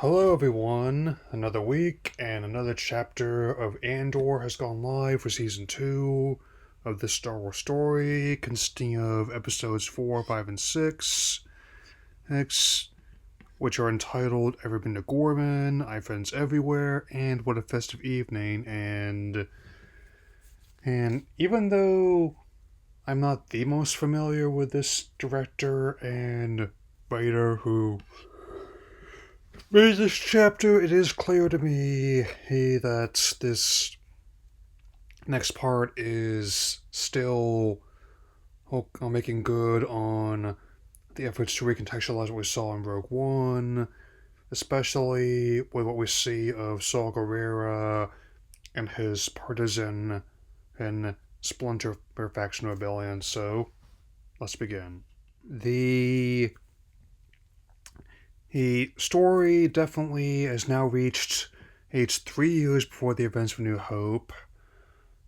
Hello, everyone. Another week and another chapter of Andor has gone live for season 2 of this Star Wars story, consisting of episodes 4, 5, and 6, which are entitled Ever Been to Gorman, I Have Friends Everywhere, and What a Festive Evening. And even though I'm not the most familiar with this director and writer who read this chapter, it is clear to me that this next part is still making good on the efforts to recontextualize what we saw in Rogue One, especially with what we see of Saw Gerrera and his partisan and splinter faction rebellion. So, let's begin. The The story definitely has now reached age 3 years before the events of New Hope.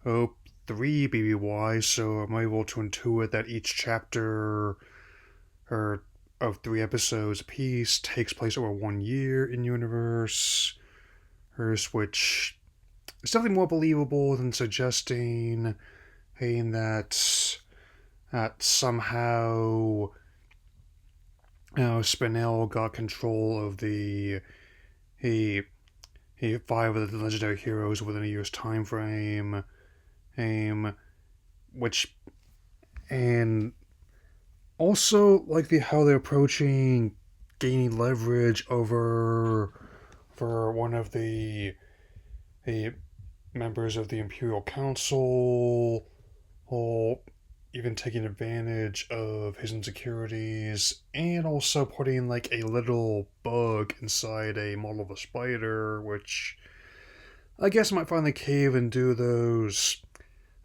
Hope 3 BBY, so I'm able to intuit that each chapter or of 3 episodes apiece takes place over 1 year in universe, which is definitely more believable than suggesting that somehow Spinell got control of the he 5 of the legendary heroes within a year's time frame, which and also like how they're approaching gaining leverage over for one of the members of the Imperial Council, or even taking advantage of his insecurities, and also putting like a little bug inside a model of a spider, which I guess might finally cave and do those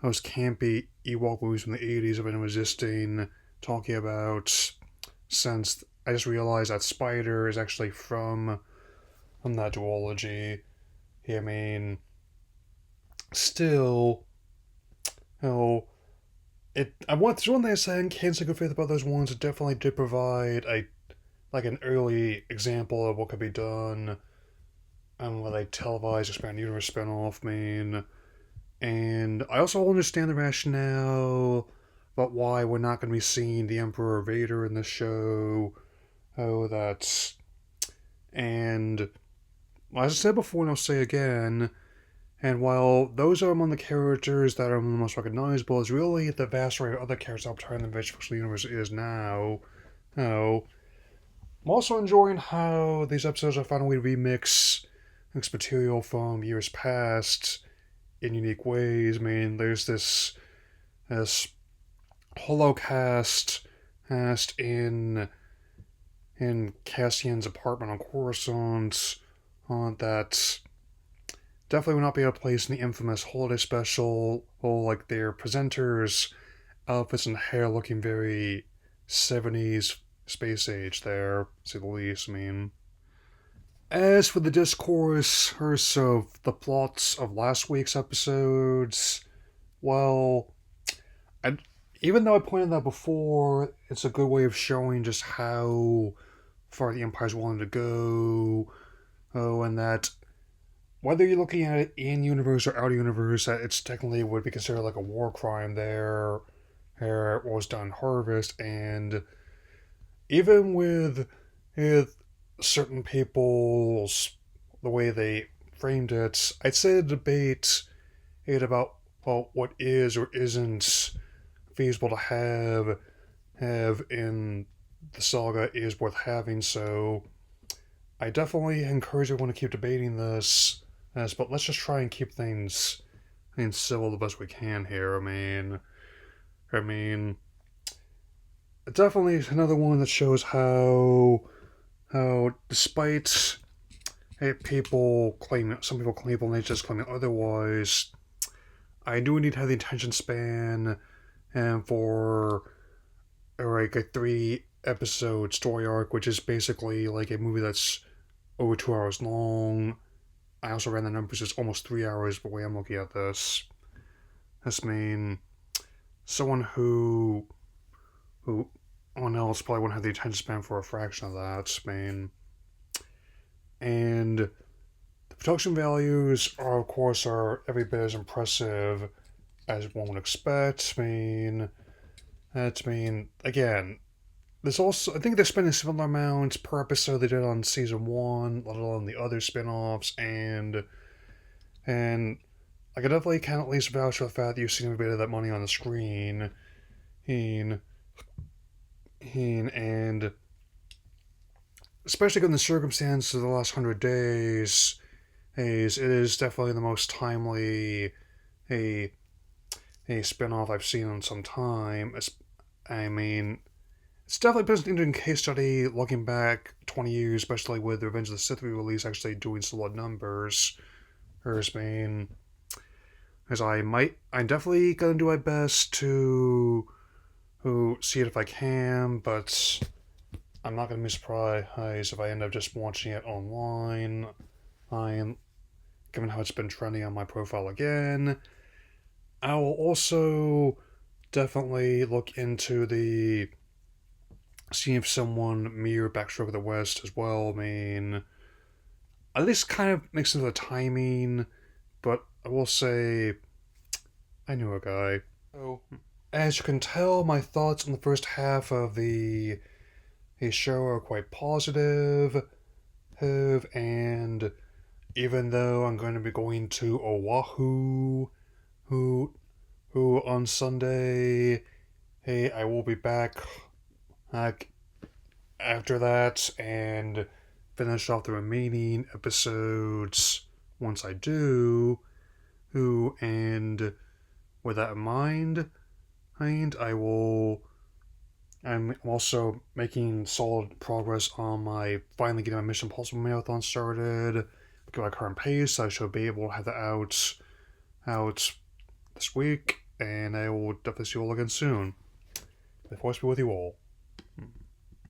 campy Ewok movies from the 80s I've been resisting talking about, since I just realized that Spider is actually from that duology. I mean, still, oh, there's one thing I say I can't say good faith about those ones. It definitely did provide an early example of what could be done with a televised expanded universe spinoff. And I also understand the rationale about why we're not going to be seeing the Emperor Vader in the show. Oh, that's and as I said before, and I'll say again. And while those are among the characters that are the most recognizable, it's really the vast array of other characters out there in the Rich Fictional Universe is now. Oh, I'm also enjoying how these episodes are finding a way to remix mixed material from years past in unique ways. There's this holocast cast in Cassian's apartment on Coruscant that definitely would not be able to place in the infamous holiday special, or like their presenters' outfits and hair looking very 70s space age there, to say the least. As for the discourse of the plots of last week's episodes, well, I, even though I pointed that before, it's a good way of showing just how far the Empire's willing to go. Oh, and that whether you're looking at it in universe or out of universe, that it's technically would be considered like a war crime there, where it was done Harvest, and even with certain people's the way they framed it, I'd say the debate about what is or isn't feasible to have in the saga is worth having. So I definitely encourage everyone to keep debating this, but let's just try and keep things civil the best we can here. I mean, definitely another one that shows how despite some people claim just claiming otherwise, I do need to have the attention span and for like a 3 episode story arc, which is basically like a movie that's over 2 hours long. I also ran the numbers; it's almost 3 hours. The way I'm looking at this, someone who one else probably wouldn't have the attention span for a fraction of that. and the production values are, of course, are every bit as impressive as one would expect. Again, there's also, I think they're spending similar amounts per episode they did on season one, let alone the other spin-offs, and I could definitely can at least vouch for the fact that you've seen a bit of that money on the screen. And, and especially given the circumstances of the last 100 days, it is definitely the most timely a spin-off I've seen in some time. I mean, it's definitely been an interesting case study looking back 20 years, especially with the Revenge of the Sith release actually doing solid numbers. As I'm definitely gonna do my best to see it if I can, but I'm not gonna be surprised if I end up just watching it online. I'm given how it's been trending on my profile again. I will also definitely look into the seeing if someone mirror Backstroke of the West as well. At least kind of makes sense of the timing, but I will say I knew a guy. So, as you can tell, my thoughts on the first half of the show are quite positive, and even though I'm going to be going to Oahu, who on Sunday, I will be back after that and finish off the remaining episodes once I do. And with that in mind, I'm also making solid progress on my finally getting my Mission Impossible marathon started. At my current pace, I should be able to have that out this week, and I will definitely see you all again soon. May the force be with you all.